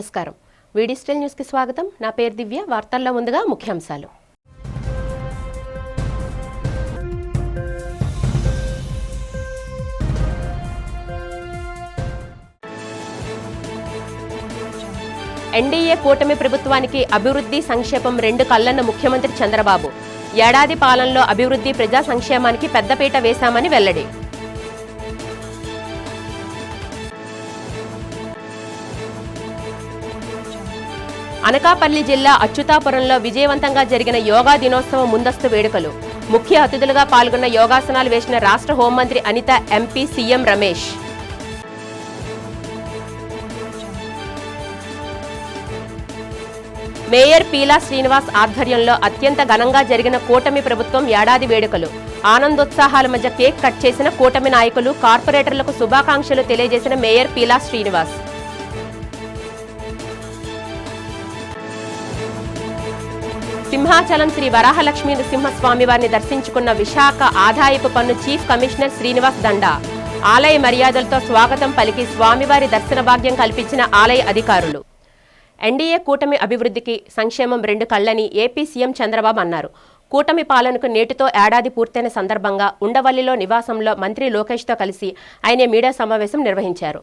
నమస్కారం. వీడిజిటల్ న్యూస్ కి స్వాగతం. నా పేరు దివ్య. వార్తల్లో ముందుగా ముఖ్యాంశాలు. ఎన్డీఏ కూటమి ప్రభుత్వానికి అభివృద్ధి సంక్షేమం రెండు కళ్లన్న ముఖ్యమంత్రి చంద్రబాబు. ఏడాది పాలనలో అభివృద్ధి ప్రజా సంక్షేమానికి పెద్దపీట వేశామని వెల్లడి. అనకాపల్లి జిల్లా అచ్యుతాపురంలో విజయవంతంగా జరిగిన యోగా దినోత్సవం ముందస్తు వేడుకలు. ముఖ్య అతిథులుగా పాల్గొన్న యోగాసనాలు వేసిన రాష్ట్ర హోంమంత్రి Anitha, MP, CM Ramesh. Mayor Peela Srinivas ఆధ్వర్యంలో అత్యంత ఘనంగా జరిగిన కూటమి ప్రభుత్వం ఏడాది వేడుకలు. ఆనందోత్సాహాల మధ్య కేక్ కట్ చేసిన కూటమి నాయకులు, కార్పొరేటర్లకు శుభాకాంక్షలు తెలియజేసిన మేయర్ పీలా శ్రీనివాస్. సింహాచలం శ్రీ వరాహలక్ష్మీ నృసింహస్వామి వారిని దర్శించుకున్న విశాఖ ఆదాయపు పన్ను చీఫ్ కమిషనర్ శ్రీనివాస్ దండా. ఆలయ మర్యాదలతో స్వాగతం పలికి స్వామివారి దర్శన భాగ్యం కల్పించిన ఆలయ అధికారులు. ఎన్డీఏ కూటమి అభివృద్ధికి సంక్షేమం రెండు కళ్లని ఏపీ సీఎం చంద్రబాబు అన్నారు. కూటమి పాలనకు నేటితో ఏడాది పూర్తయిన సందర్భంగా ఉండవల్లిలో నివాసంలో మంత్రి లోకేష్తో కలిసి ఆయన మీడియా సమావేశం నిర్వహించారు.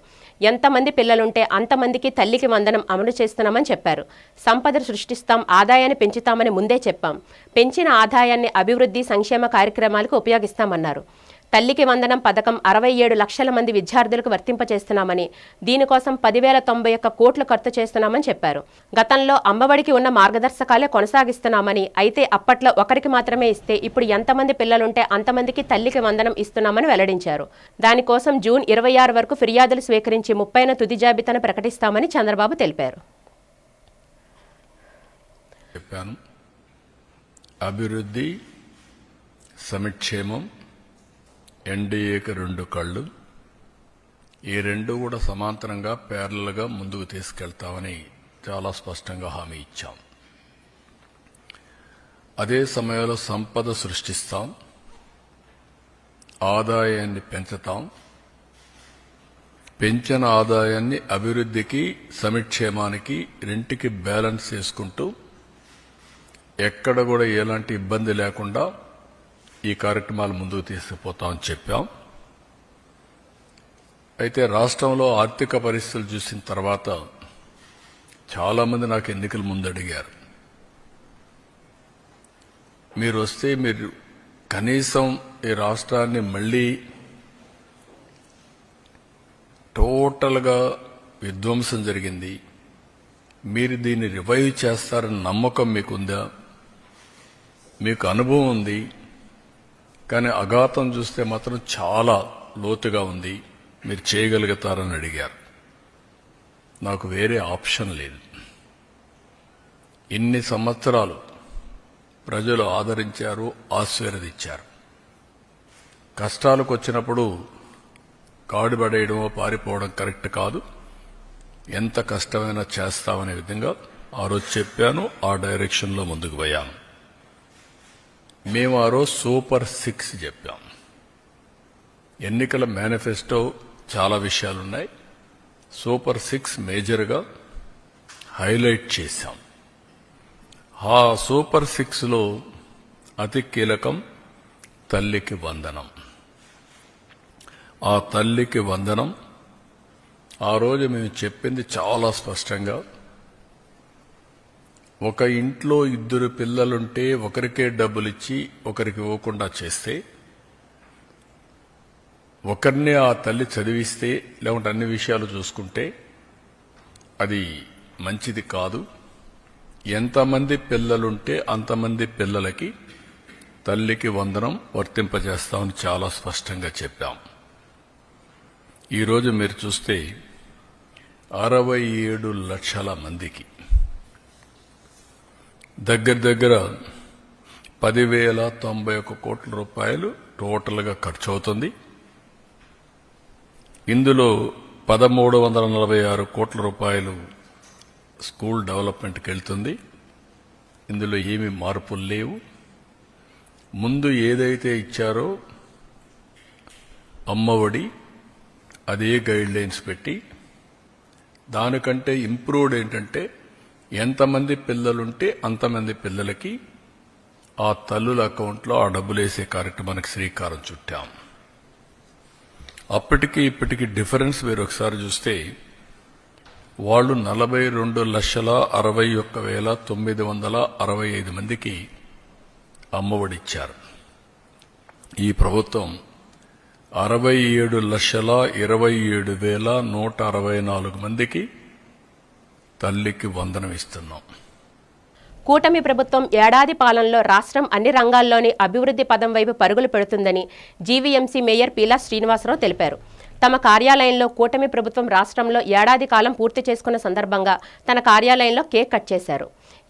ఎంతమంది పిల్లలుంటే అంతమందికి తల్లికి వందనం అమలు చేస్తున్నామని చెప్పారు. సంపద సృష్టిస్తాం, ఆదాయాన్ని పెంచుతామని ముందే చెప్పాం. పెంచిన ఆదాయాన్ని అభివృద్ధి సంక్షేమ కార్యక్రమాలకు ఉపయోగిస్తామన్నారు. తల్లికి వందనం పథకం 67 లక్షల మంది విద్యార్థులకు వర్తింపచేస్తున్నామని, దీనికోసం 10,091 కోట్లు ఖర్చు చేస్తున్నామని చెప్పారు. గతంలో అమ్మఒడికి ఉన్న మార్గదర్శకాలే కొనసాగిస్తున్నామని, అయితే అప్పట్లో ఒకరికి మాత్రమే ఇస్తే ఇప్పుడు ఎంతమంది పిల్లలుంటే అంతమందికి తల్లికి వందనం ఇస్తున్నామని వెల్లడించారు. దానికోసం జూన్ 26 వరకు ఫిర్యాదులు స్వీకరించి 30న తుది జాబితాను ప్రకటిస్తామని చంద్రబాబు తెలిపారు. అభివృద్ధి సంక్షేమం ఎన్డీఏకి రెండు కళ్ళు, ఈ రెండు కూడా సమాంతరంగా ప్యారలల్గా ముందుకు తీసుకెళ్తామని చాలా స్పష్టంగా హామీ ఇచ్చాం. అదే సమయంలో సంపద సృష్టిస్తాం, ఆదాయాన్ని పెంచుతాం. పెంచిన ఆదాయాన్ని అభివృద్ధికి సంక్షేమానికి రెంటికి బ్యాలెన్స్ చేసుకుంటూ ఎక్కడ కూడా ఎలాంటి ఇబ్బంది లేకుండా ఈ కార్యక్రమాలు ముందుకు తీసుకుపోతామని చెప్పాం. అయితే రాష్ట్రంలో ఆర్థిక పరిస్థితులు చూసిన తర్వాత చాలామంది నాకు ఎన్నికల ముందు అడిగారు, మీరు వస్తే మీరు కనీసం ఈ రాష్ట్రాన్ని మళ్ళీ టోటల్గా విధ్వంసం జరిగింది, మీరు దీన్ని రివైవ్ చేస్తారని నమ్మకం మీకుందా, మీకు అనుభవం ఉంది, కానీ అఘాతం చూస్తే మాత్రం చాలా లోతుగా ఉంది, మీరు చేయగలుగుతారని అడిగారు. నాకు వేరే ఆప్షన్ లేదు. ఇన్ని సంవత్సరాలు ప్రజలు ఆదరించారు, ఆశీర్వదించారు. కష్టాలకు వచ్చినప్పుడు కాడుపడేయడమో పారిపోవడం కరెక్ట్ కాదు. ఎంత కష్టమైనా చేస్తామనే విధంగా ఆ రోజు చెప్పాను, ఆ డైరెక్షన్లో ముందుకు పోయాను. మేము ఆ రోజు సూపర్ 6 చెప్పాం. ఎన్నికల మేనిఫెస్టో చాలా విషయాలున్నాయి, సూపర్ 6 మేజర్గా హైలైట్ చేశాం. ఆ సూపర్ 6లో అతి కీలకం తల్లికి వందనం. ఆ తల్లికి వందనం ఆ రోజు మేము చెప్పింది చాలా స్పష్టంగా, ఒక ఇంట్లో 2 పిల్లలుంటే ఒకరికే డబ్బులిచ్చి ఒకరికి ఇవ్వకుండా చేస్తే, ఒకరినే ఆ తల్లి చదివిస్తే, లేకుంటే అన్ని విషయాలు చూసుకుంటే అది మంచిది కాదు. ఎంతమంది పిల్లలుంటే అంతమంది పిల్లలకి తల్లికి వందనం వర్తింపజేస్తామని చాలా స్పష్టంగా చెప్పాం. ఈరోజు మీరు చూస్తే 67 లక్షల మందికి దగ్గర 10,091 కోట్ల రూపాయలు టోటల్గా ఖర్చు అవుతుంది. ఇందులో 1,346 కోట్ల రూపాయలు స్కూల్ డెవలప్మెంట్కి వెళ్తుంది. ఇందులో ఏమీ మార్పులు లేవు. ముందు ఏదైతే ఇచ్చారో అమ్మఒడి అదే గైడ్ లైన్స్ పెట్టి దానికంటే ఇంప్రూవ్డ్ ఏంటంటే ఎంతమంది పిల్లలుంటే అంతమంది పిల్లలకి ఆ తల్లుల అకౌంట్లో ఆ డబ్బులు వేసే కార్యక్రమానికి శ్రీకారం చుట్టాం. అప్పటికి ఇప్పటికి డిఫరెన్స్ మీరు ఒకసారి చూస్తే వాళ్ళు 42,61,965 మందికి అమ్మఒడిచ్చారు. ఈ ప్రభుత్వం 67,27,164 మందికి తల్లికి వందనం ఇస్తున్నాం. కూటమి ప్రభుత్వం ఏడాది పాలనలో రాష్ట్రం అన్ని రంగాల్లోని అభివృద్ధి పదం వైపు పరుగులు పెడుతుందని జీవీఎంసీ మేయర్ పీలా శ్రీనివాసరావు తెలిపారు. తమ కార్యాలయంలో కూటమి ప్రభుత్వం రాష్ట్రంలో ఏడాది కాలం పూర్తి చేసుకున్న సందర్భంగా తన కార్యాలయంలో కేక్ కట్ చేశారు.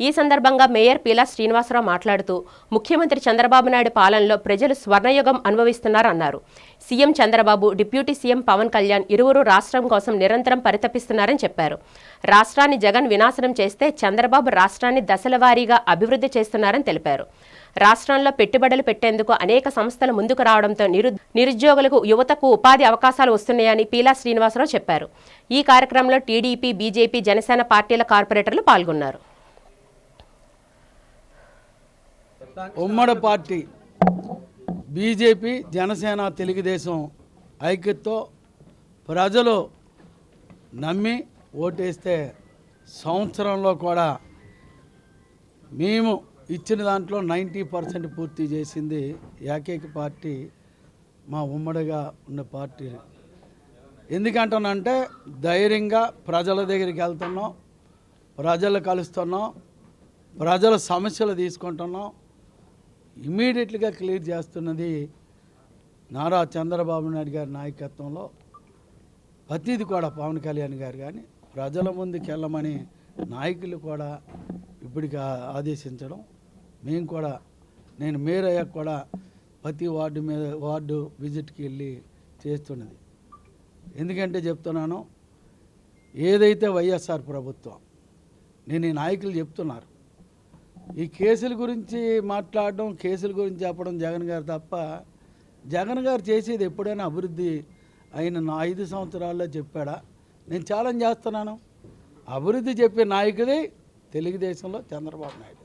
ఈ సందర్భంగా మేయర్ పీలా శ్రీనివాసరావు మాట్లాడుతూ ముఖ్యమంత్రి చంద్రబాబు నాయుడు పాలనలో ప్రజలు స్వర్ణయుగం అనుభవిస్తున్నారన్నారు. CM Chandrababu, deputy CM Pawan Kalyan ఇరువురు రాష్ట్రం కోసం నిరంతరం పరితపిస్తున్నారని చెప్పారు. రాష్ట్రాన్ని జగన్ వినాశనం చేస్తే చంద్రబాబు రాష్ట్రాన్ని దశలవారీగా అభివృద్ధి చేస్తున్నారని తెలిపారు. రాష్ట్రంలో పెట్టుబడులు పెట్టేందుకు అనేక సంస్థలు ముందుకు రావడంతో నిరుద్యోగులకు, యువతకు ఉపాధి అవకాశాలు వస్తున్నాయని పీలా శ్రీనివాసరావు చెప్పారు. ఈ కార్యక్రమంలో టీడీపీ, బీజేపీ, జనసేన పార్టీల కార్పొరేటర్లు పాల్గొన్నారు. ఉమ్మడి పార్టీ బీజేపీ, జనసేన, తెలుగుదేశం ఐక్యతతో ప్రజలు నమ్మి ఓటేస్తే సంవత్సరంలో కూడా మేము ఇచ్చిన దాంట్లో 90% పూర్తి చేసింది ఏకైక పార్టీ మా ఉమ్మడిగా ఉన్న పార్టీ. ఎందుకంటానంటే ధైర్యంగా ప్రజల దగ్గరికి వెళ్తున్నాం, ప్రజలు కలుస్తున్నాం, ప్రజల సమస్యలు తీసుకుంటున్నాం. ఇమీడియట్గా క్లియర్ చేస్తున్నది నారా చంద్రబాబు నాయుడు గారి నాయకత్వంలో. ప్రతిది కూడా పవన్ కళ్యాణ్ గారు కానీ ప్రజల ముందుకు వెళ్ళమని నాయకులు కూడా ఇప్పటికి ఆదేశించడం, మేము కూడా నేను మేయర్ అయ్యాక కూడా ప్రతి వార్డు విజిట్కి వెళ్ళి చేస్తున్నది. ఎందుకంటే చెప్తున్నాను, ఏదైతే వైఎస్ఆర్ ప్రభుత్వం, నేను ఈ నాయకులు చెప్తున్నారు, ఈ కేసుల గురించి మాట్లాడడం, కేసుల గురించి చెప్పడం జగన్ గారు తప్ప, జగన్ గారు చేసేది ఎప్పుడైనా అభివృద్ధి అయిన 5 సంవత్సరాల్లో చెప్పాడా? నేను ఛాలెంజ్ చేస్తున్నాను. అభివృద్ధి చెప్పే నాయకుడే తెలుగుదేశంలో చంద్రబాబు నాయుడు.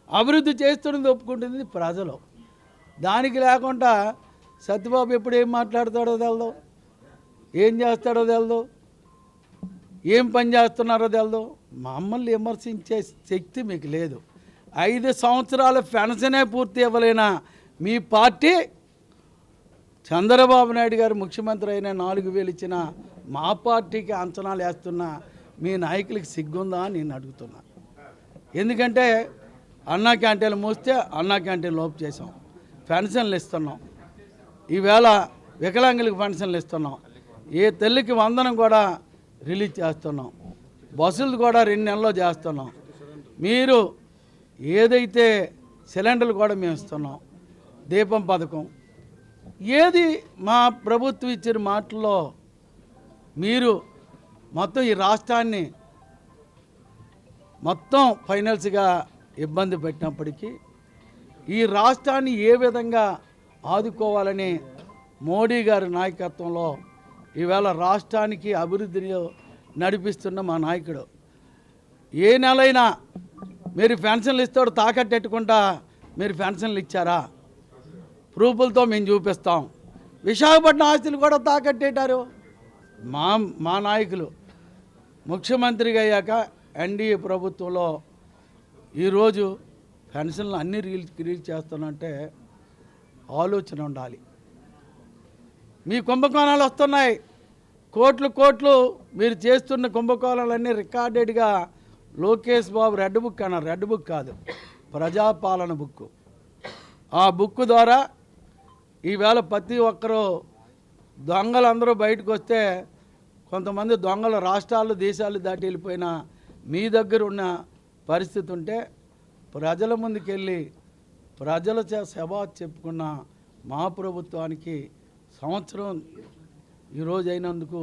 అభివృద్ధి చేస్తున్నది ఒప్పుకుంటుంది ప్రజలు. దానికి లేకుండా సత్యబాబు ఎప్పుడు ఏం మాట్లాడతాడో తెలదు, ఏం చేస్తాడో తెలదు, ఏం పని చేస్తున్నారో తెలదు. మమ్మల్ని విమర్శించే శక్తి మీకు లేదు. 5 సంవత్సరాల పెన్షనే పూర్తి ఇవ్వలేనా మీ పార్టీ, చంద్రబాబు నాయుడు గారు ముఖ్యమంత్రి అయిన 4,000 ఇచ్చిన మా పార్టీకి అంచనాలు వేస్తున్నా మీ నాయకులకి సిగ్గుందా అని నేను అడుగుతున్నా. ఎందుకంటే అన్నా క్యాంటీన్లు మూస్తే అన్నా క్యాంటీన్ లోపు చేసాం, పెన్షన్లు ఇస్తున్నాం, ఈవేళ వికలాంగులకు పెన్షన్లు ఇస్తున్నాం, ఏ తల్లికి వందనం కూడా రిలీజ్ చేస్తున్నాం, బస్సులు కూడా 2 నెలల్లో చేస్తున్నాం. మీరు ఏదైతే సిలిండర్లు కూడా మేము ఇస్తున్నాం, దీపం పథకం, ఏది మా ప్రభుత్వం ఇచ్చిన మాటల్లో మీరు మొత్తం ఈ రాష్ట్రాన్ని మొత్తం ఫైనల్స్గా ఇబ్బంది పెట్టినప్పటికీ ఈ రాష్ట్రాన్ని ఏ విధంగా ఆదుకోవాలని మోడీ గారి నాయకత్వంలో ఈవేళ రాష్ట్రానికి అభివృద్ధిని నడిపిస్తున్న మా నాయకుడు. ఏ నెలైనా మీరు పెన్షన్లు ఇస్తాడు తాకట్టెట్టుకుంటా మీరు పెన్షన్లు ఇచ్చారా? ప్రూఫులతో మేము చూపిస్తాం. విశాఖపట్నం ఆస్తులు కూడా తాకట్టేటారు మా నాయకులు. ముఖ్యమంత్రిగా అయ్యాక ఎన్డీఏ ప్రభుత్వంలో ఈరోజు పెన్షన్లు అన్నీ రిలీజ్ చేస్తున్నంటే ఆలోచన ఉండాలి. మీ కుంభకోణాలు వస్తున్నాయి, కోట్లు మీరు చేస్తున్న కుంభకోణాలన్నీ రికార్డెడ్గా లోకేష్ బాబు రెడ్ బుక్ అన్నారు. రెడ్ బుక్ కాదు, ప్రజాపాలన బుక్. ఆ బుక్ ద్వారా ఈవేళ ప్రతి ఒక్కరూ దొంగలందరూ బయటకు వస్తే, కొంతమంది దొంగలు రాష్ట్రాలు దేశాలు దాటి వెళ్ళిపోయినా మీ దగ్గర ఉన్న పరిస్థితి ఉంటే ప్రజల ముందుకెళ్ళి ప్రజల సభ చెప్పుకున్న మా ప్రభుత్వానికి సంవత్సరం ఈరోజు అయినందుకు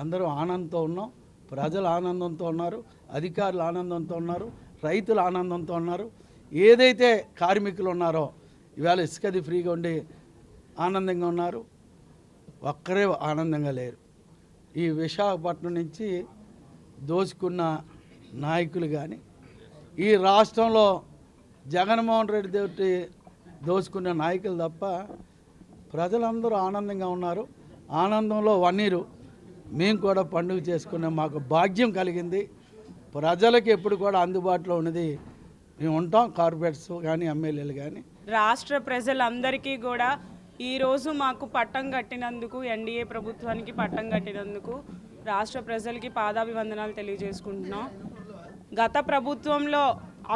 అందరూ ఆనందంతో ఉన్నాం. ప్రజలు ఆనందంతో ఉన్నారు, అధికారులు ఆనందంతో ఉన్నారు, రైతులు ఆనందంతో ఉన్నారు. ఏదైతే కార్మికులు ఉన్నారో ఇవాళ ఇసుకది ఫ్రీగా ఉండి ఆనందంగా ఉన్నారు, ఒక్కరే ఆనందంగా లేరు. ఈ విశాఖపట్నం నుంచి దోచుకున్న నాయకులు కానీ, ఈ రాష్ట్రంలో జగన్మోహన్ రెడ్డి తోటి దోచుకున్న నాయకులు తప్ప ప్రజలందరూ ఆనందంగా ఉన్నారు. ఆనందంలో వన్నీరు మేము కూడా పండుగ చేసుకునే మాకు భాగ్యం కలిగింది. ప్రజలకు ఎప్పుడు కూడా అందుబాటులో ఉన్నది మేము ఉంటాం, కార్పొరేట్స్ కానీ ఎమ్మెల్యేలు కానీ. రాష్ట్ర ప్రజలందరికీ కూడా ఈరోజు మాకు పట్టం కట్టినందుకు, ఎన్డీఏ ప్రభుత్వానికి పట్టం కట్టినందుకు రాష్ట్ర ప్రజలకి పాదాభివందనాలు తెలియజేసుకుంటున్నాం. గత ప్రభుత్వంలో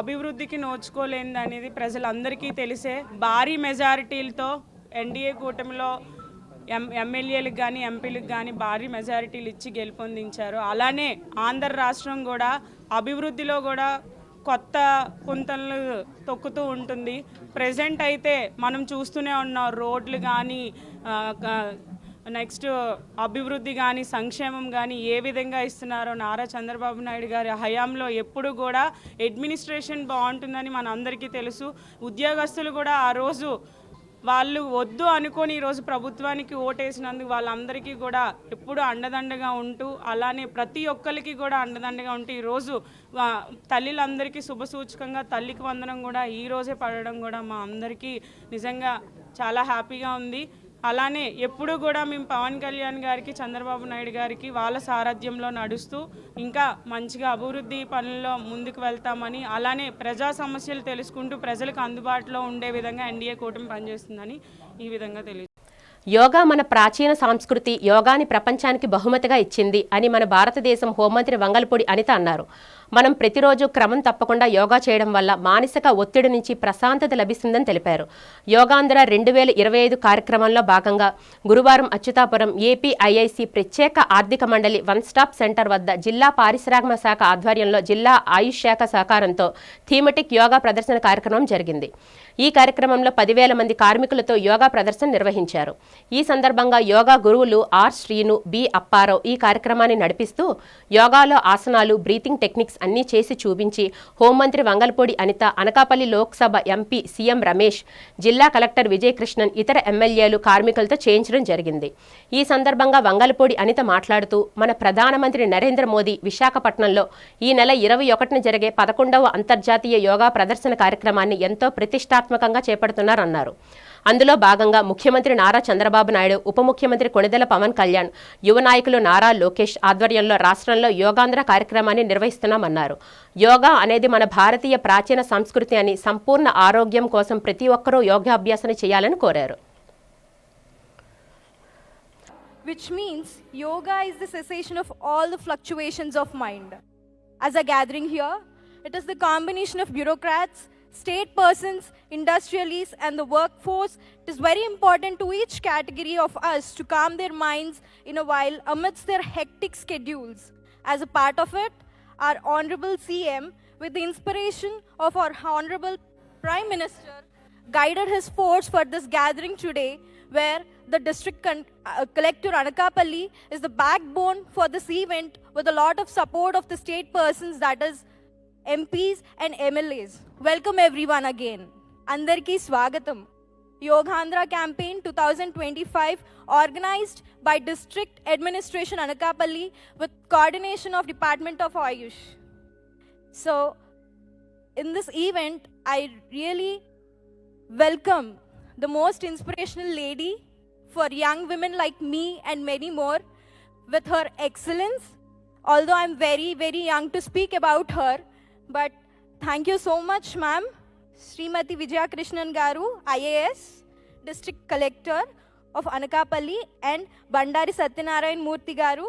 అభివృద్ధికి నోచుకోలేనిది అనేది ప్రజలందరికీ తెలిసే. భారీ మెజారిటీలతో ఎన్డీఏ కూటమిలో ఎమ్మెల్యేలకు కానీ ఎంపీలకు కానీ భారీ మెజారిటీలు ఇచ్చి గెలుపొందించారు. అలానే ఆంధ్ర రాష్ట్రం కూడా అభివృద్ధిలో కూడా కొత్త పుంతలు తొక్కుతూ ఉంటుంది. ప్రెజెంట్ అయితే మనం చూస్తూనే ఉన్నాం, రోడ్లు కానీ నెక్స్ట్ అభివృద్ధి కానీ సంక్షేమం కానీ ఏ విధంగా ఇస్తున్నారో. నారా చంద్రబాబు నాయుడు గారి హయాంలో ఎప్పుడు కూడా అడ్మినిస్ట్రేషన్ బాగుంటుందని మన అందరికీ తెలుసు. ఉద్యోగస్తులు కూడా ఆ రోజు వాళ్ళు వద్దు అనుకొని ఈరోజు ప్రభుత్వానికి ఓటేసినందుకు వాళ్ళందరికీ కూడా ఎప్పుడు అండదండగా ఉంటూ, అలానే ప్రతి ఒక్కరికి కూడా అండదండగా ఉంటూ ఈరోజు తల్లిలందరికీ శుభసూచకంగా తల్లికి వందనం కూడా ఈరోజే పడడం కూడా మా అందరికీ నిజంగా చాలా హ్యాపీగా ఉంది. అలానే ఎప్పుడు కూడా మేము పవన్ కళ్యాణ్ గారికి, చంద్రబాబు నాయుడు గారికి వాళ్ళ సారథ్యంలో నడుస్తూ ఇంకా మంచిగా అభివృద్ధి పనుల్లో ముందుకు వెళ్తామని, అలానే ప్రజా సమస్యలు తెలుసుకుంటూ ప్రజలకు అందుబాటులో ఉండే విధంగా ఎన్డీఏ కూటమి పనిచేస్తుందని ఈ విధంగా తెలియదు. యోగా మన ప్రాచీన సంస్కృతి, యోగాని ప్రపంచానికి బహుమతిగా ఇచ్చింది అని మన భారతదేశం హోంమంత్రి వంగల్పూడి అనిత అన్నారు. మనం ప్రతిరోజు క్రమం తప్పకుండా యోగా చేయడం వల్ల మానసిక ఒత్తిడి నుంచి ప్రశాంతత లభిస్తుందని తెలిపారు. యోగాంధ్ర 2025 కార్యక్రమంలో భాగంగా గురువారం అచ్యుతాపురం ఏపీఐఐసి ప్రత్యేక ఆర్థిక మండలి వన్ స్టాప్ సెంటర్ వద్ద జిల్లా పారిశ్రామిక శాఖ ఆధ్వర్యంలో జిల్లా ఆయుష్ శాఖ సహకారంతో థీమటిక్ యోగా ప్రదర్శన కార్యక్రమం జరిగింది. ఈ కార్యక్రమంలో 10,000 మంది కార్మికులతో యోగా ప్రదర్శన నిర్వహించారు. ఈ సందర్భంగా యోగా గురువులు ఆర్ శ్రీను, బి అప్పారావు ఈ కార్యక్రమాన్ని నడిపిస్తూ యోగాలో ఆసనాలు, బ్రీతింగ్ టెక్నిక్స్ అన్నీ చేసి చూపించి హోంమంత్రి వంగల్పూడి అనిత, అనకాపల్లి లోక్సభ ఎంపీ సీఎం రమేష్, జిల్లా కలెక్టర్ విజయకృష్ణన్, ఇతర ఎమ్మెల్యేలు, కార్మికులతో చేయించడం జరిగింది. ఈ సందర్భంగా వంగల్పూడి అనిత మాట్లాడుతూ మన ప్రధానమంత్రి నరేంద్ర మోదీ విశాఖపట్నంలో ఈ నెల 21న జరిగే 11వ అంతర్జాతీయ యోగా ప్రదర్శన కార్యక్రమాన్ని ఎంతో ప్రతిష్టాత్మకంగా చేపడుతున్నారన్నారు. అందులో భాగంగా ముఖ్యమంత్రి నారా చంద్రబాబు నాయుడు, ఉప ముఖ్యమంత్రి కొణిదెల పవన్ కళ్యాణ్, యువ నాయకులు నారా లోకేష్ ఆధ్వర్యంలో రాష్ట్రంలో యోగాంధ్ర కార్యక్రమాన్ని నిర్వహిస్తున్నామన్నారు. యోగా అనేది మన భారతీయ ప్రాచీన సంస్కృతి అని, సంపూర్ణ ఆరోగ్యం కోసం ప్రతి ఒక్కరూ యోగాభ్యాసన చేయాలని కోరారు. Which means yoga is the cessation of all the fluctuations of mind. As a gathering here, it is the combination of bureaucrats, state persons, industrialists and the workforce. It is very important to each category of us to calm their minds in a while amidst their hectic schedules. As a part of it, our Honorable CM, with the inspiration of our Honorable Prime Minister, guided his force for this gathering today, where the district collector Anakapalli is the backbone for this event with a lot of support of the state persons, that is MPs and MLAs. Welcome everyone again. Andarki Swagatam. Yogandhra campaign 2025 organized by District Administration Anakapalli with coordination of Department of Ayush. So in this event, I really welcome the most inspirational lady for young women like me and many more with her excellence. Although I'm very, very young to speak about her, but thank you so much, ma'am. Srimati Vijayakrishnan Garu, IAS, District Collector of Anakapalli, and Bandari Satyanarayan Murthy Garu,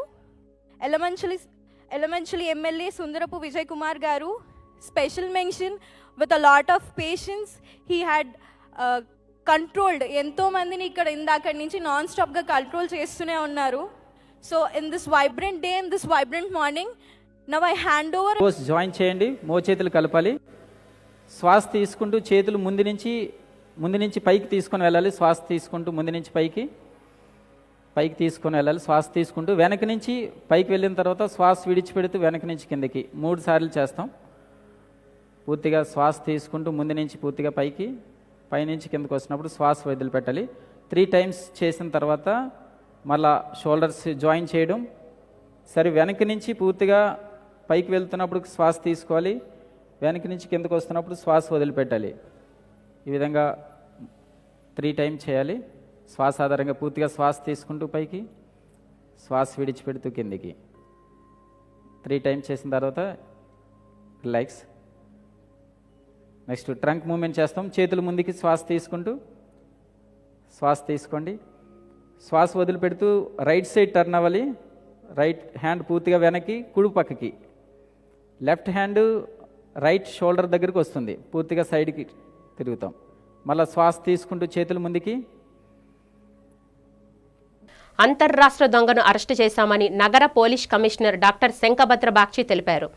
elementary MLA Sundarapu Vijay Kumar Garu. Special mention with a lot of patience. He had controlled ఎంతో మందిని ఇక్కడ ఇందాకడి నుంచి non స్టాప్గా control చేస్తూనే ఉన్నారు. So in this vibrant day, in this vibrant morning, now I hand over. Join చేయండి, మోచేతులు కలపాలి. శ్వాస తీసుకుంటూ చేతులు ముందు నుంచి పైకి తీసుకొని వెళ్ళాలి. శ్వాస తీసుకుంటూ ముందు నుంచి పైకి తీసుకొని వెళ్ళాలి. శ్వాస తీసుకుంటూ వెనక నుంచి పైకి వెళ్ళిన తర్వాత శ్వాస విడిచిపెడుతూ వెనక నుంచి కిందకి 3 సార్లు చేస్తాం. పూర్తిగా శ్వాస తీసుకుంటూ ముందు నుంచి పూర్తిగా పైనుంచి కిందకు వచ్చినప్పుడు శ్వాస వదిలిపెట్టాలి. 3 టైమ్స్ చేసిన తర్వాత మళ్ళా షోల్డర్స్ జాయిన్ చేయడం. సరే, వెనక నుంచి పూర్తిగా పైకి వెళ్తున్నప్పుడు శ్వాస తీసుకోవాలి, వెనక్కి నుంచి కిందకు వస్తున్నప్పుడు శ్వాస వదిలిపెట్టాలి. ఈ విధంగా 3 టైమ్స్ చేయాలి. శ్వాస ఆధారంగా పూర్తిగా శ్వాస తీసుకుంటూ పైకి, శ్వాస విడిచిపెడుతూ కిందికి. 3 టైమ్స్ చేసిన తర్వాత రిలాక్స్. నెక్స్ట్ ట్రంక్ మూమెంట్ చేస్తాం. చేతులు ముందుకి శ్వాస తీసుకుంటూ, శ్వాస తీసుకోండి. శ్వాస వదిలిపెడుతూ రైట్ సైడ్ టర్న్ అవ్వాలి. రైట్ హ్యాండ్ పూర్తిగా వెనక్కి, కుడి పక్కకి. లెఫ్ట్ హ్యాండ్ రైట్ షోల్డర్ దగ్గరికి వస్తుంది, పూర్తిగా సైడ్కి తిరుగుతాం. మళ్ళీ శ్వాస తీసుకుంటూ చేతులు ముందుకి. అంతర్రాష్ట్ర దొంగను అరెస్టు చేశామని నగర police commissioner doctor Shankhabhadra Bakshi తెలిపారు.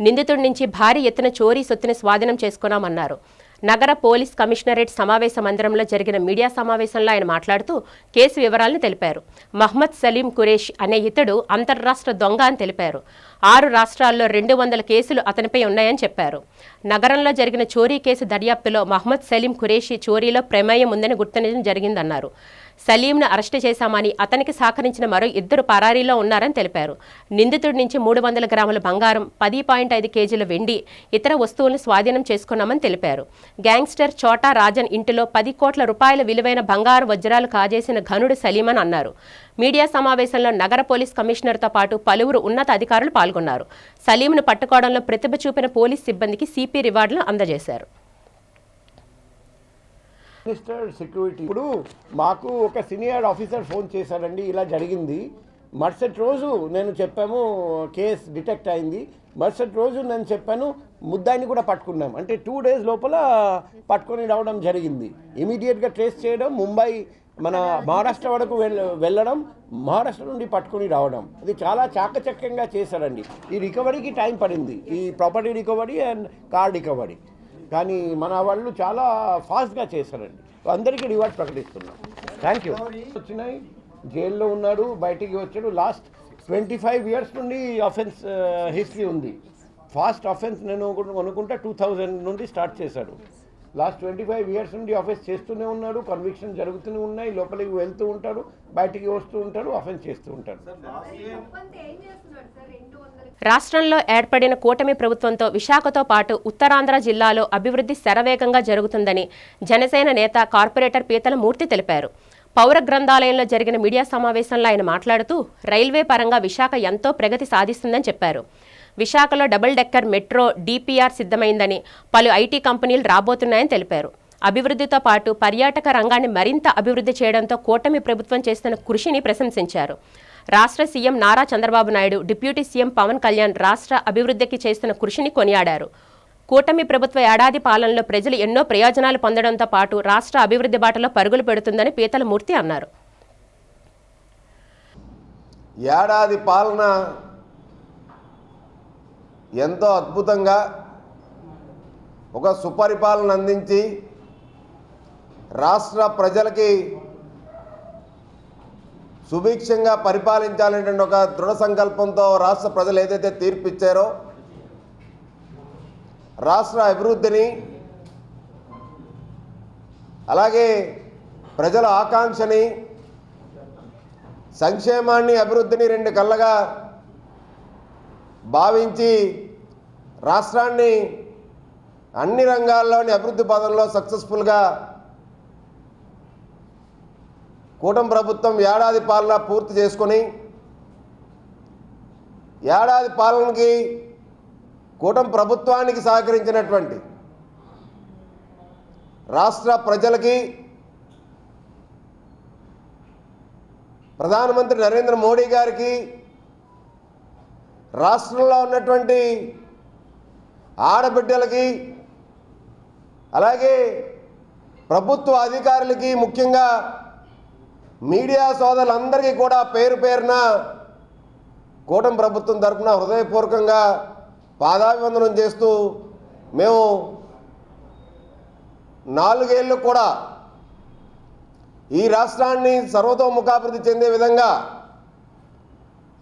నిందితుడి నుంచి భారీ ఎత్తున చోరీ సొత్తుని స్వాధీనం చేసుకున్నామన్నారు. నగర పోలీస్ కమిషనరేట్ సమావేశ మందిరంలో జరిగిన మీడియా సమావేశంలో ఆయన మాట్లాడుతూ కేసు వివరాలను తెలిపారు. మహ్మద్ సలీం ఖురేష్ అనే ఇతడు అంతర్రాష్ట్ర దొంగ అని తెలిపారు. 6 రాష్ట్రాల్లో 200 కేసులు అతనిపై ఉన్నాయని చెప్పారు. నగరంలో జరిగిన చోరీ కేసు దర్యాప్తులో మహ్మద్ సలీం ఖురేషి చోరీలో ప్రమేయం ఉందని గుర్తించడం జరిగిందన్నారు. సలీంను అరెస్టు చేశామని, అతనికి సహకరించిన మరో 2 పరారీలో ఉన్నారని తెలిపారు. నిందితుడి నుంచి 300 గ్రాముల బంగారం, 10.5 కేజీల వెండి, ఇతర వస్తువులను స్వాధీనం చేసుకున్నామని తెలిపారు. గ్యాంగ్స్టర్ చోటా రాజన్ ఇంటిలో 10 కోట్ల రూపాయల విలువైన బంగారు వజ్రాలు కాజేసిన ఘనుడు సలీం అని అన్నారు. మీడియా సమావేశంలో నగర పోలీస్ కమిషనర్తో పాటు పలువురు ఉన్నత అధికారులు పాల్గొన్నారు. సలీంను పట్టుకోవడంలో ప్రతిభ చూపిన పోలీస్ సిబ్బందికి సిపి రివార్డులను అందజేశారు. మినిస్టర్ సెక్యూరిటీ ఇప్పుడు మాకు ఒక సీనియర్ ఆఫీసర్ ఫోన్ చేశాడండి, ఇలా జరిగింది. మరుసటి రోజు నేను చెప్పాము కేస్ డిటెక్ట్ అయింది. మరుసటి రోజు నేను చెప్పాను ముద్దాయిని కూడా పట్టుకున్నాం. అంటే 2 days లోపల పట్టుకొని రావడం జరిగింది. ఇమీడియట్గా ట్రేస్ చేయడం, ముంబై మన మహారాష్ట్ర వరకు వెళ్ళడం, మహారాష్ట్ర నుండి పట్టుకొని రావడం, ఇది చాలా చాకచక్యంగా చేశారండి. ఈ రికవరీకి టైం పడింది, ఈ property recovery and car recovery. కానీ మన వాళ్ళు చాలా ఫాస్ట్గా చేశారండి. అందరికీ రివార్డ్ ప్రకటిస్తున్నాం. Thank you. వచ్చినాయి, జైల్లో ఉన్నాడు, బయటికి వచ్చాడు. లాస్ట్ 25 years నుండి అఫెన్స్ హిస్టరీ ఉంది. ఫాస్ట్ అఫెన్స్ నేను అనుకుంటా 2000 నుండి స్టార్ట్ చేశాడు. లాస్ట్ 25 years నుండి అఫెన్స్ చేస్తూనే ఉన్నాడు. కన్విక్షన్ జరుగుతూనే ఉన్నాయి. లోపలికి వెళ్తూ ఉంటాడు, బయటికి వస్తూ ఉంటాడు, అఫెన్స్ చేస్తూ ఉంటాడు. రాష్ట్రంలో ఏర్పడిన కూటమి ప్రభుత్వంతో విశాఖతో పాటు ఉత్తరాంధ్ర జిల్లాలో అభివృద్ధి శరవేగంగా జరుగుతుందని జనసేన నేత కార్పొరేటర్ పీతల మూర్తి తెలిపారు. పౌర గ్రంథాలయంలో జరిగిన మీడియా సమావేశంలో ఆయన మాట్లాడుతూ రైల్వే పరంగా విశాఖ ఎంతో ప్రగతి సాధిస్తుందని చెప్పారు. విశాఖలో డబుల్ డెక్కర్ మెట్రో డిపిఆర్ సిద్ధమైందని, పలు ఐటీ కంపెనీలు రాబోతున్నాయని తెలిపారు. అభివృద్ధితో పాటు పర్యాటక రంగాన్ని మరింత అభివృద్ధి చేయడంతో కూటమి ప్రభుత్వం చేస్తున్న కృషిని ప్రశంసించారు. రాష్ట్ర CM Nara Chandrababu Naidu, deputy CM Pawan Kalyan రాష్ట్ర అభివృద్ధికి చేస్తున్న కృషిని కొనియాడారు. కూటమి ప్రభుత్వ ఏడాది పాలనలో ప్రజలు ఎన్నో ప్రయోజనాలు పొందడంతో పాటు రాష్ట్ర అభివృద్ధి బాటలో పరుగులు పెడుతుందని పీతల మూర్తి అన్నారు. ఏడాది పాలన ఎంతో అద్భుతంగా ఒక సుపరిపాలన అందించి రాష్ట్ర ప్రజలకి సుభిక్షంగా పరిపాలించాలనేటువంటి ఒక దృఢ సంకల్పంతో రాష్ట్ర ప్రజలు ఏదైతే తీర్పు ఇచ్చారో, రాష్ట్ర అభివృద్ధిని అలాగే ప్రజల ఆకాంక్షని, సంక్షేమాన్ని, అభివృద్ధిని 2 కళ్ళగా భావించి రాష్ట్రాన్ని అన్ని రంగాల్లోని అభివృద్ధి పదంలో సక్సెస్ఫుల్గా కూటమి ప్రభుత్వం ఏడాది పాలన పూర్తి చేసుకొని, ఏడాది పాలనకి కూటమి ప్రభుత్వానికి సహకరించినటువంటి రాష్ట్ర ప్రజలకి ప్రధానమంత్రి నరేంద్ర మోడీ గారికి, రాష్ట్రంలో ఉన్నటువంటి ఆడబిడ్డలకి, అలాగే ప్రభుత్వ అధికారులకి, ముఖ్యంగా మీడియా సోదరులందరికీ కూడా పేరు పేరున కూటమి ప్రభుత్వం తరఫున హృదయపూర్వకంగా పాదాభివందనం చేస్తూ, మేము 4 ఏళ్ళు కూడా ఈ రాష్ట్రాన్ని సర్వతోముఖాభివృద్ధి చెందే విధంగా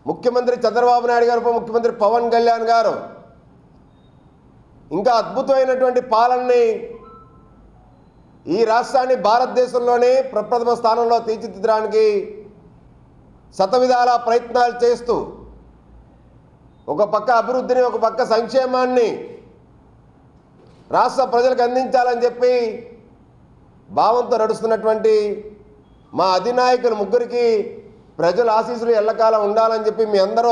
ముఖ్యమంత్రి చంద్రబాబు నాయుడు గారు, ఉప ముఖ్యమంత్రి పవన్ కళ్యాణ్ గారు ఇంకా అద్భుతమైనటువంటి పాలనని ఈ రాష్ట్రాన్ని భారతదేశంలోనే ప్రప్రథమ స్థానంలో తీర్చిదిద్దడానికి శతవిధాల ప్రయత్నాలు చేస్తూ ఒక పక్క అభివృద్ధిని, ఒక పక్క సంక్షేమాన్ని రాష్ట్ర ప్రజలకు అందించాలని చెప్పి భావంతో నడుస్తున్నటువంటి మా అధినాయకులు ముగ్గురికి ప్రజల ఆశీస్సులు ఎల్లకాలం ఉండాలని చెప్పి మీ అందరూ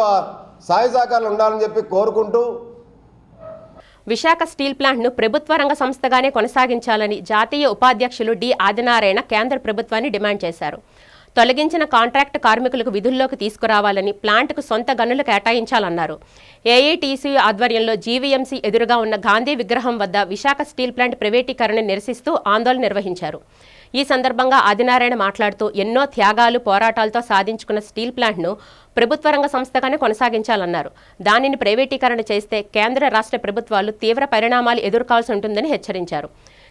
సహాయ సహకారాలు ఉండాలని చెప్పి కోరుకుంటూ, విశాఖ స్టీల్ ప్లాంట్ను ప్రభుత్వ రంగ సంస్థగానే కొనసాగించాలని జాతీయ ఉపాధ్యక్షులు డి ఆదినారాయణ కేంద్ర ప్రభుత్వాన్ని డిమాండ్ చేశారు. తొలగించిన కాంట్రాక్ట్ కార్మికులకు విధుల్లోకి తీసుకురావాలని, ప్లాంట్కు సొంత గనులు కేటాయించాలన్నారు. ఏఐటీసీయూ ఆధ్వర్యంలో జీవీఎంసీ ఎదురుగా ఉన్న గాంధీ విగ్రహం వద్ద విశాఖ స్టీల్ ప్లాంట్ ప్రైవేటీకరణ నిరసిస్తూ ఆందోళన నిర్వహించారు. ఈ సందర్భంగా ఆదినారాయణ మాట్లాడుతూ ఎన్నో త్యాగాలు, పోరాటాలతో సాధించుకున్న స్టీల్ ప్లాంట్ను ప్రభుత్వ రంగ సంస్థగానే కొనసాగించాలన్నారు. దానిని ప్రైవేటీకరణ చేస్తే కేంద్ర రాష్ట్ర ప్రభుత్వాలు తీవ్ర పరిణామాలు ఎదుర్కోవాల్సి ఉంటుందని హెచ్చరించారు.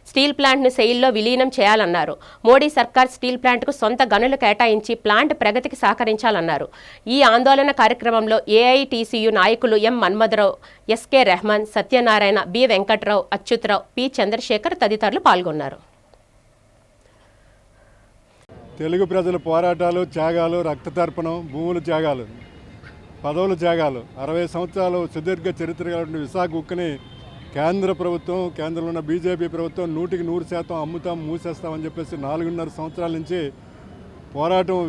స్టీల్ ప్లాంట్ను సెయిల్లో విలీనం చేయాలన్నారు. మోడీ సర్కార్ స్టీల్ ప్లాంట్కు సొంత గనులు కేటాయించి ప్లాంట్ ప్రగతికి సహకరించాలన్నారు. ఈ ఆందోళన కార్యక్రమంలో ఏఐటీసీయూ నాయకులు M Manmatharao, SK Rehman, Satyanarayana, B Venkatrao, Achyutarao, P Chandrasekhar తదితరులు పాల్గొన్నారు. తెలుగు ప్రజల పోరాటాలు, త్యాగాలు, రక్తతర్పణం, భూముల త్యాగాలు, పదవుల త్యాగాలు, 60 సంవత్సరాలు సుదీర్ఘ చరిత్ర కలిగిన విశాఖ ఉక్కుని కేంద్ర ప్రభుత్వం, కేంద్రంలో ఉన్న బీజేపీ ప్రభుత్వం 100% అమ్ముతాం, మూసేస్తామని చెప్పేసి 4.5 సంవత్సరాల నుంచి పోరాటం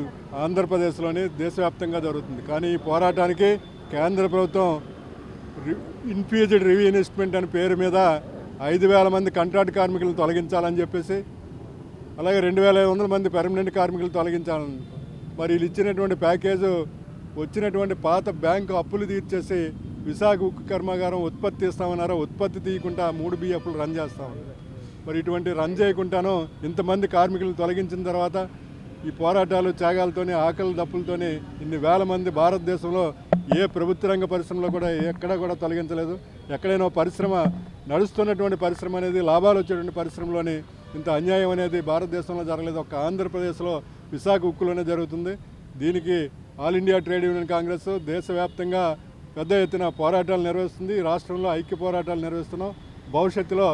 ఆంధ్రప్రదేశ్లోని దేశవ్యాప్తంగా జరుగుతుంది. కానీ ఈ పోరాటానికి కేంద్ర ప్రభుత్వం ఇన్ఫ్యూజ్డ్ రీఇన్వెస్ట్మెంట్ అనే పేరు మీద 5,000 మంది కాంట్రాక్ట్ కార్మికులను తొలగించాలని చెప్పేసి, అలాగే 2,500 మంది పర్మనెంట్ కార్మికులు తొలగించాలని, మరి వీళ్ళు ఇచ్చినటువంటి ప్యాకేజు వచ్చినటువంటి పాత బ్యాంకు అప్పులు తీర్చేసి విశాఖ ఉక్కు కర్మాగారం ఉత్పత్తి ఇస్తామన్నారో ఉత్పత్తి తీయకుండా 3 బిఎఫ్లు రన్ చేస్తామన్నారు. మరి ఇటువంటి రన్ చేయకుండానో ఇంతమంది కార్మికులను తొలగించిన తర్వాత ఈ పోరాటాలు, త్యాగాలతోనే, ఆకలి దప్పులతోనే ఇన్ని వేల మంది భారతదేశంలో ఏ ప్రభుత్వ రంగ పరిశ్రమలో కూడా ఎక్కడా కూడా తొలగించలేదు. ఎక్కడైనా పరిశ్రమ నడుస్తున్నటువంటి పరిశ్రమ అనేది, లాభాలు వచ్చేటువంటి పరిశ్రమలోని ఇంత అన్యాయం అనేది భారతదేశంలో జరగలేదు. ఒక ఆంధ్రప్రదేశ్లో విశాఖ ఉక్కులోనే జరుగుతుంది. దీనికి all India trade union Congress దేశవ్యాప్తంగా పెద్ద ఎత్తున పోరాటాలు నిర్వహిస్తుంది. రాష్ట్రంలో ఐక్య పోరాటాలు నిర్వహిస్తున్నాం. భవిష్యత్తులో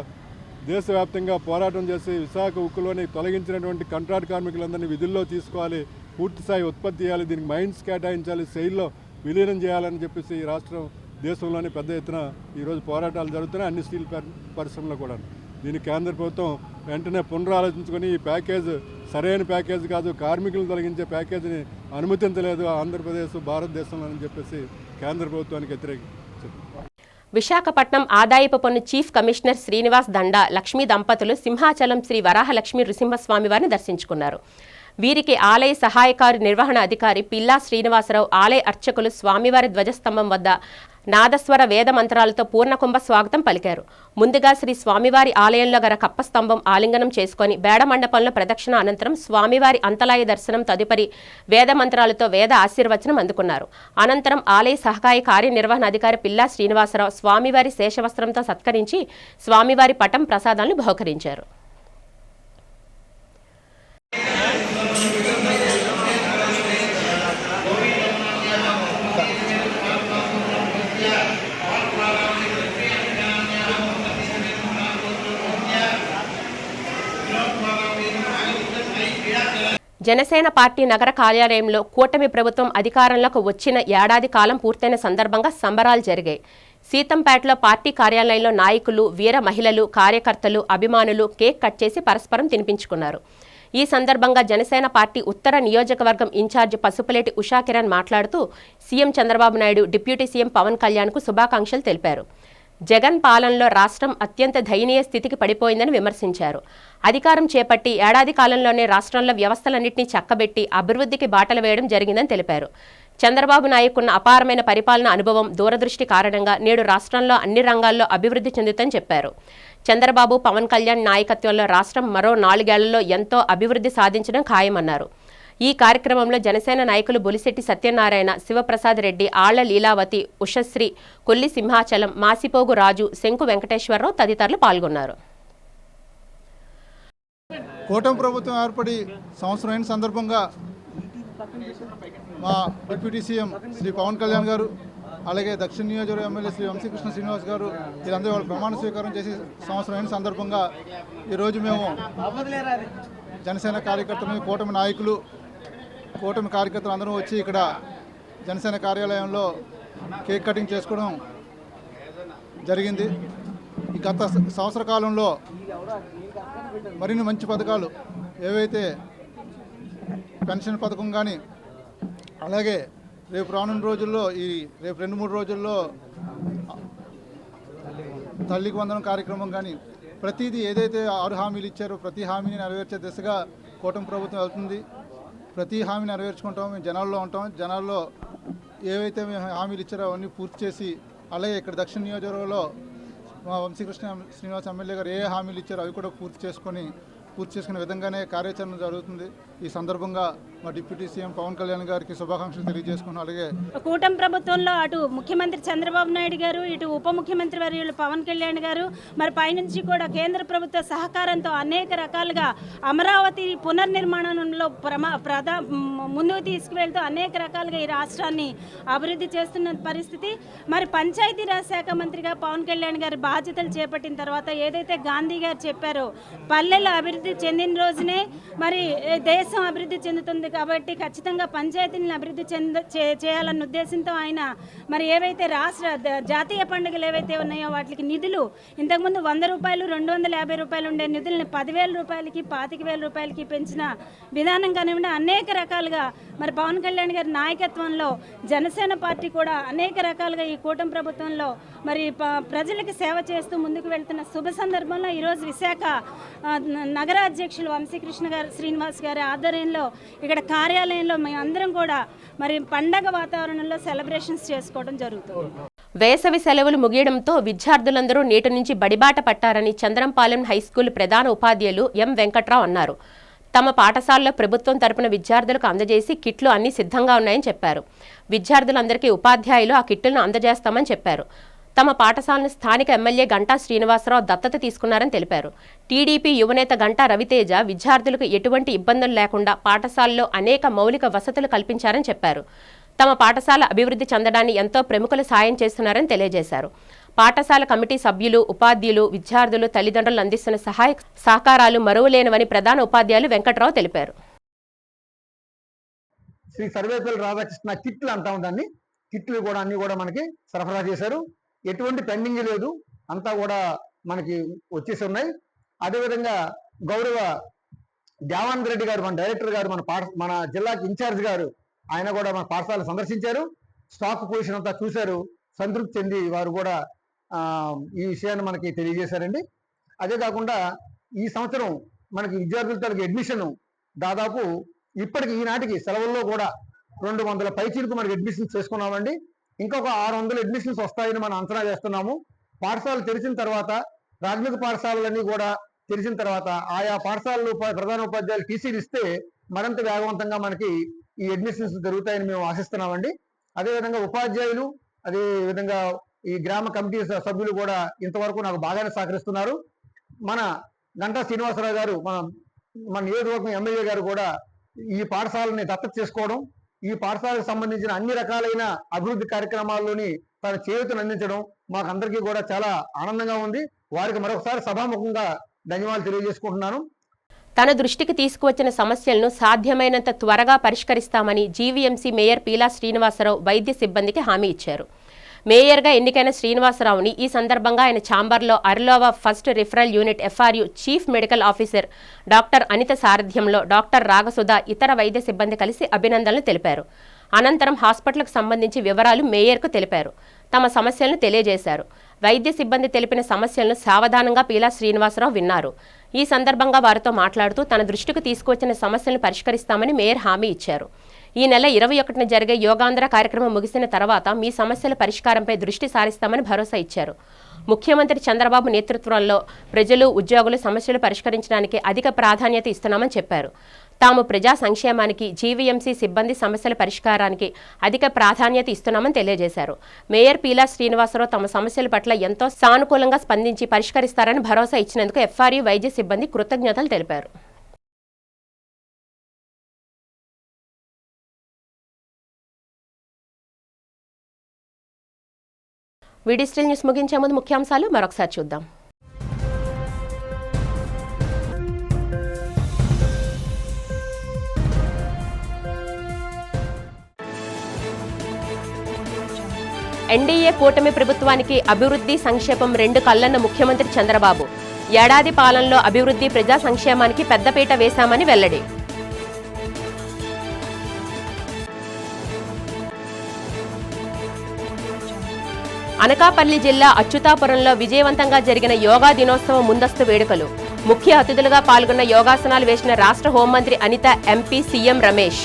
దేశవ్యాప్తంగా పోరాటం చేసి విశాఖ ఉక్కులోని తొలగించినటువంటి కాంట్రాక్ట్ కార్మికులందరినీ విధుల్లో తీసుకోవాలి, పూర్తిస్థాయి ఉత్పత్తి చేయాలి, దీనికి మైండ్స్ కేటాయించాలి, సెయిల్లో విలీనం చేయాలని చెప్పేసి ఈ రాష్ట్రం దేశంలోని పెద్ద ఎత్తున ఈరోజు పోరాటాలు జరుగుతున్నాయి, అన్ని స్టీల్ పరిశ్రమలో కూడా. దీనికి కేంద్ర ప్రభుత్వం వెంటనే పునరాలోచించుకొని ఈ ప్యాకేజ్ సరైన ప్యాకేజ్ కాదు, కార్మికులను తొలగించే ప్యాకేజీని అనుమతించలేదు ఆంధ్రప్రదేశ్, భారతదేశంలో అని చెప్పేసి కేంద్ర ప్రభుత్వానికి వ్యతిరేకించారు. విశాఖపట్నం ఆదాయపు పన్ను చీఫ్ కమిషనర్ శ్రీనివాస్ దండా, లక్ష్మీ దంపతులు సింహాచలం శ్రీ వరాహలక్ష్మీ నృసింహస్వామి వారిని దర్శించుకున్నారు. వీరికి ఆలయ సహాయకారు నిర్వహణ అధికారి పిల్లా శ్రీనివాసరావు, ఆలయ అర్చకులు స్వామివారి ధ్వజస్తంభం వద్ద నాదస్వర వేద మంత్రాలతో పూర్ణకుంభ స్వాగతం పలికారు. ముందుగా శ్రీ స్వామివారి ఆలయంలో గల కప్పస్తంభం ఆలింగనం చేసుకుని బేడ మండపంలో ప్రదక్షిణ అనంతరం స్వామివారి అంతలాయ దర్శనం, తదుపరి వేద మంత్రాలతో వేద ఆశీర్వచనం అందుకున్నారు. అనంతరం ఆలయ సహాయ కార్యనిర్వహణ అధికారి పిల్లా శ్రీనివాసరావు స్వామివారి శేషవస్త్రంతో సత్కరించి స్వామివారి పటం ప్రసాదాలను బహుకరించారు. జనసేన పార్టీ నగర కార్యాలయంలో కూటమి ప్రభుత్వం అధికారంలోకి వచ్చిన ఏడాది కాలం పూర్తయిన సందర్భంగా సంబరాలు జరిగాయి. సీతంపేటలో పార్టీ కార్యాలయంలో నాయకులు, వీర మహిళలు, కార్యకర్తలు, అభిమానులు కేక్ కట్ చేసి పరస్పరం తినిపించుకున్నారు. ఈ సందర్భంగా జనసేన పార్టీ ఉత్తర నియోజకవర్గం ఇన్ఛార్జి పసుపులేటి ఉషాకిరణ్ మాట్లాడుతూ CM Chandrababu Naidu, deputy CM Pawan కళ్యాణ్కు శుభాకాంక్షలు తెలిపారు. జగన్ పాలనలో రాష్ట్రం అత్యంత దయనీయ స్థితికి పడిపోయిందని విమర్శించారు. అధికారం చేపట్టి ఏడాది కాలంలోనే రాష్ట్రంలో వ్యవస్థలన్నింటినీ చక్కబెట్టి అభివృద్ధికి బాటలు వేయడం జరిగిందని తెలిపారు. చంద్రబాబు నాయుకున్న అపారమైన పరిపాలన అనుభవం, దూరదృష్టి కారణంగా నేడు రాష్ట్రంలో అన్ని రంగాల్లో అభివృద్ధి చెందుతుందని చెప్పారు. చంద్రబాబు, పవన్ కళ్యాణ్ నాయకత్వంలో రాష్ట్రం మరో 4 ఏళ్లలో ఎంతో అభివృద్ధి సాధించడం ఖాయమన్నారు. ఈ కార్యక్రమంలో జనసేన నాయకులు బొలిశెట్టి సత్యనారాయణ, శివప్రసాద్ రెడ్డి, ఆళ్ల లీలావతి, ఉషశ్రీ, కొల్లి సింహాచలం, మాసిపోగు రాజు, శంకు వెంకటేశ్వరరావు తదితరులు పాల్గొన్నారు. కూటమి ప్రభుత్వం ఏర్పడి సంవత్సరం అయిన సందర్భంగా మా డిప్యూటీ సీఎం శ్రీ పవన్ కళ్యాణ్ గారు, అలాగే దక్షిణ నియోజకవర్గ ఎమ్మెల్యే శ్రీ వంశీకృష్ణ శ్రీనివాస్ గారు వీళ్ళందరూ వాళ్ళ ప్రమాణ స్వీకారం చేసి సంవత్సరం అయిన సందర్భంగా ఈరోజు మేము జనసేన కార్యకర్తలు, కూటమి నాయకులు, కూటమి కార్యకర్తలు అందరూ వచ్చి ఇక్కడ జనసేన కార్యాలయంలో కేక్ కటింగ్ చేసుకోవడం జరిగింది. ఈ గత సంవత్సర కాలంలో మరిన్ని మంచి పథకాలు ఏవైతే పెన్షన్ పథకం కానీ, అలాగే రేపు రానున్న రోజుల్లో రేపు 2-3 రోజుల్లో తల్లికి వందనం కార్యక్రమం కానీ, ప్రతిదీ ఏదైతే 6 హామీలు ఇచ్చారో ప్రతి హామీని నెరవేర్చే దిశగా కూటమి ప్రభుత్వం వెళ్తుంది. ప్రతి హామీ నెరవేర్చుకుంటాం. మేము జనాల్లో ఉంటాం. జనాల్లో ఏవైతే మేము హామీలు ఇచ్చారో అవన్నీ పూర్తి చేసి, అలాగే ఇక్కడ దక్షిణ నియోజకవర్గంలో మా వంశీకృష్ణ శ్రీనివాస్ ఎమ్మెల్యే గారు ఏ హామీలు ఇచ్చారో అవి కూడా పూర్తి చేసుకునే విధంగానే కార్యాచరణ జరుగుతుంది. ఈ సందర్భంగా మా డిప్యూటీ సీఎం పవన్ కళ్యాణ్ గారికి శుభాకాంక్షలు తెలియజేసుకున్నాం. అలాగే కూటమి ప్రభుత్వంలో అటు ముఖ్యమంత్రి చంద్రబాబు నాయుడు గారు, ఇటు ఉప ముఖ్యమంత్రి వర్యులు పవన్ కళ్యాణ్ గారు, మరి పైనుంచి కూడా కేంద్ర ప్రభుత్వ సహకారంతో అనేక రకాలుగా అమరావతి పునర్నిర్మాణంలో ముందుకు తీసుకువెళ్తూ అనేక రకాలుగా ఈ రాష్ట్రాన్ని అభివృద్ధి చేస్తున్న పరిస్థితి. మరి పంచాయతీరాజ్ శాఖ మంత్రిగా పవన్ కళ్యాణ్ గారు బాధ్యతలు చేపట్టిన తర్వాత ఏదైతే గాంధీ గారు చెప్పారో పల్లెలు అభివృద్ధి చెందిన రోజునే మరి దేశం అభివృద్ధి చెందుతుంది, కాబట్టి ఖచ్చితంగా పంచాయతీలను అభివృద్ధి చేయాలన్న ఉద్దేశంతో ఆయన మరి ఏవైతే జాతీయ పండుగలు ఏవైతే ఉన్నాయో వాటికి నిధులు ఇంతకుముందు 100 రూపాయలు 250 రూపాయలు ఉండే నిధుల్ని 10,000 రూపాయలకి 25,000 రూపాయలకి పెంచిన విధానం కానివ్వండి, అనేక రకాలుగా మరి పవన్ కళ్యాణ్ గారి నాయకత్వంలో జనసేన పార్టీ కూడా అనేక రకాలుగా ఈ కూటమి ప్రభుత్వంలో మరి ప్రజలకు సేవ చేస్తూ ముందుకు వెళ్తున్న శుభ సందర్భంలో ఈరోజు విశాఖ నగర అధ్యక్షులు వంశీకృష్ణ గారు శ్రీనివాస్ గారి ఆధ్వర్యంలో ఇక్కడ కార్యాలయంలో మేమందరం కూడా మరి పండగ వాతావరణంలో సెలబ్రేషన్స్ చేసుకోవడం జరుగుతుంది. వేసవి సెలవులు ముగియడంతో విద్యార్థులందరూ నేటి నుంచి బడిబాట పట్టారని చంద్రంపాలెం హైస్కూల్ ప్రధాన ఉపాధ్యాయులు ఎం వెంకట్రావు అన్నారు. తమ పాఠశాలలో ప్రభుత్వం తరపున విద్యార్థులకు అందజేసి కిట్లు అన్ని సిద్ధంగా ఉన్నాయని చెప్పారు. విద్యార్థులందరికీ ఉపాధ్యాయులు ఆ కిట్లను అందజేస్తామని చెప్పారు. తమ పాఠశాలను స్థానిక ఎమ్మెల్యే గంటా శ్రీనివాసరావు దత్తత తీసుకున్నారని తెలిపారు. టీడీపీ యువనేత గంటా రవితేజ విద్యార్థులకు ఎటువంటి ఇబ్బందులు లేకుండా పాఠశాలలో అనేక మౌలిక వసతులు కల్పించారని చెప్పారు. తమ పాఠశాల అభివృద్ధి చెందడాన్ని ఎంతో ప్రముఖులు సాయం చేస్తున్నారని తెలియజేశారు. పాఠశాల కమిటీ సభ్యులు, ఉపాధ్యాయులు, విద్యార్థులు, తల్లిదండ్రులు అందిస్తున్న సహాయ సహకారాలు మరువలేనివని ప్రధాన ఉపాధ్యాయులు వెంకట్రావు తెలిపారు. శ్రీ సర్వేపల్లి రాధాకృష్ణ కిట్లు అంటా ఉందాన్ని, కిట్లు కూడా అన్ని కూడా మనకి సరఫరా చేశారు. ఎటువంటి పెండింగ్ లేదు, అంతా కూడా మనకి వచ్చేసి ఉన్నాయి. అదేవిధంగా గౌరవ దేవానంద రెడ్డి గారు, మన డైరెక్టర్ గారు, మన జిల్లాకి ఇన్ఛార్జ్ గారు, ఆయన కూడా మన పాఠశాల సందర్శించారు. స్టాక్ పొజిషన్ అంతా చూశారు, సంతృప్తి చెంది వారు కూడా ఈ విషయాన్ని మనకి తెలియజేశారండి. అదే కాకుండా ఈ సంవత్సరం మనకి విద్యార్థుల తరగతి అడ్మిషన్ దాదాపు ఇప్పటికి ఈనాటికి సెలవుల్లో కూడా 200 పైచీలకు మనకి అడ్మిషన్స్ చేసుకున్నామండి. ఇంకొక 600 అడ్మిషన్స్ వస్తాయని మనం అంచనా వేస్తున్నాము. పాఠశాలలు తెరిచిన తర్వాత, ప్రాథమిక పాఠశాలలన్నీ కూడా తెరిచిన తర్వాత ఆయా పాఠశాలలు ప్రధాన ఉపాధ్యాయులు టీసీలు ఇస్తే మరింత వేగవంతంగా మనకి ఈ అడ్మిషన్స్ జరుగుతాయని మేము ఆశిస్తున్నామండి. అదేవిధంగా ఉపాధ్యాయులు, అదేవిధంగా ఈ గ్రామ కమిటీ సభ్యులు కూడా ఇంతవరకు నాకు బాగానే సహకరిస్తున్నారు. మన గంటా శ్రీనివాసరావు గారు, మన నియోజకవర్గం ఎమ్మెల్యే గారు కూడా ఈ పాఠశాలని దత్తత చేసుకోవడం, ఈ పాఠశాలకు సంబంధించిన అన్ని రకాలైన అభివృద్ధి కార్యక్రమాల్లోని తన చేయూతను అందించడం మాకు అందరికీ కూడా చాలా ఆనందంగా ఉంది. వారికి మరొకసారి సభాముఖంగా ధన్యవాదాలు తెలియజేసుకుంటున్నాను. తన దృష్టికి తీసుకువచ్చిన సమస్యలను సాధ్యమైనంత త్వరగా పరిష్కరిస్తామని జీవీఎంసీ మేయర్ పీలా శ్రీనివాసరావు వైద్య సిబ్బందికి హామీ ఇచ్చారు. మేయర్గా ఎన్నికైన శ్రీనివాసరావుని ఈ సందర్భంగా ఆయన ఛాంబర్లో Arilova first referral unit FRU chief medical officer doctor Anitha సారథ్యంలో డాక్టర్ రాగసుధ, ఇతర వైద్య సిబ్బంది కలిసి అభినందనలు తెలిపారు. అనంతరం హాస్పిటల్కు సంబంధించి వివరాలు మేయర్కు తెలిపారు. తమ సమస్యలను తెలియజేశారు. వైద్య సిబ్బంది తెలిపిన సమస్యలను సావధానంగా పీలా శ్రీనివాసరావు విన్నారు. ఈ సందర్భంగా వారితో మాట్లాడుతూ తన దృష్టికి తీసుకువచ్చిన సమస్యలను పరిష్కరిస్తామని మేయర్ హామీ ఇచ్చారు. ఈ నెల 21న జరిగే యోగాంధ్ర కార్యక్రమం ముగిసిన తర్వాత మీ సమస్యల పరిష్కారంపై దృష్టి సారిస్తామని భరోసా ఇచ్చారు. ముఖ్యమంత్రి చంద్రబాబు నేతృత్వంలో ప్రజలు, ఉద్యోగులు సమస్యలు పరిష్కరించడానికి అధిక ప్రాధాన్యత ఇస్తున్నామని చెప్పారు. తాము ప్రజా సంక్షేమానికి, జీవీఎంసీ సిబ్బంది సమస్యల పరిష్కారానికి అధిక ప్రాధాన్యత ఇస్తున్నామని తెలియజేశారు. మేయర్ పీలా శ్రీనివాసరావు తమ సమస్యల పట్ల ఎంతో సానుకూలంగా స్పందించి పరిష్కరిస్తారని భరోసా ఇచ్చినందుకు ఎఫ్ఆర్యు వైద్య సిబ్బంది కృతజ్ఞతలు తెలిపారు. వీడిస్టిల్ న్యూస్ ముగించే ముందు ముఖ్యాంశాలు మరొకసారి చూద్దాం. ఎన్డీఏ కూటమి ప్రభుత్వానికి అభివృద్ధి సంక్షేమం రెండు కళ్లన్న ముఖ్యమంత్రి చంద్రబాబు. ఏడాది పాలనలో అభివృద్ధి ప్రజా సంక్షేమానికి పెద్దపీట వేశామని వెల్లడి. అనకాపల్లి జిల్లా అచ్యుతాపురంలో విజయవంతంగా జరిగిన యోగా దినోత్సవం ముందస్తు వేడుకలు. ముఖ్య అతిథులుగా పాల్గొన్న యోగాసనాలు వేసిన రాష్ట్ర హోంమంత్రి Anitha, MP, CM Ramesh.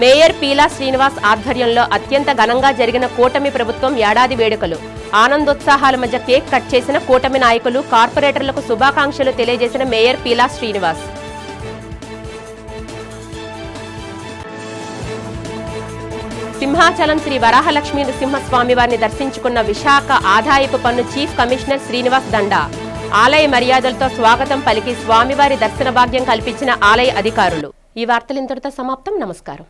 Mayor Peela Srinivas ఆధ్వర్యంలో అత్యంత ఘనంగా జరిగిన కూటమి ప్రభుత్వం ఏడాది వేడుకలు. ఆనందోత్సాహాల మధ్య కేక్ కట్ చేసిన కూటమి నాయకులు, కార్పొరేటర్లకు శుభాకాంక్షలు తెలియజేసిన మేయర్ పీలా శ్రీనివాస్. సింహాచలం శ్రీ వరాహలక్ష్మీ నృసింహస్వామి వారిని దర్శించుకున్న విశాఖ ఆదాయపు పన్ను చీఫ్ కమిషనర్ శ్రీనివాస్ దండా. ఆలయ మర్యాదలతో స్వాగతం పలికి స్వామివారి దర్శన భాగ్యం కల్పించిన ఆలయ అధికారులు. ఈ వార్తలు ఇంతటితో సమాప్తం. నమస్కారం.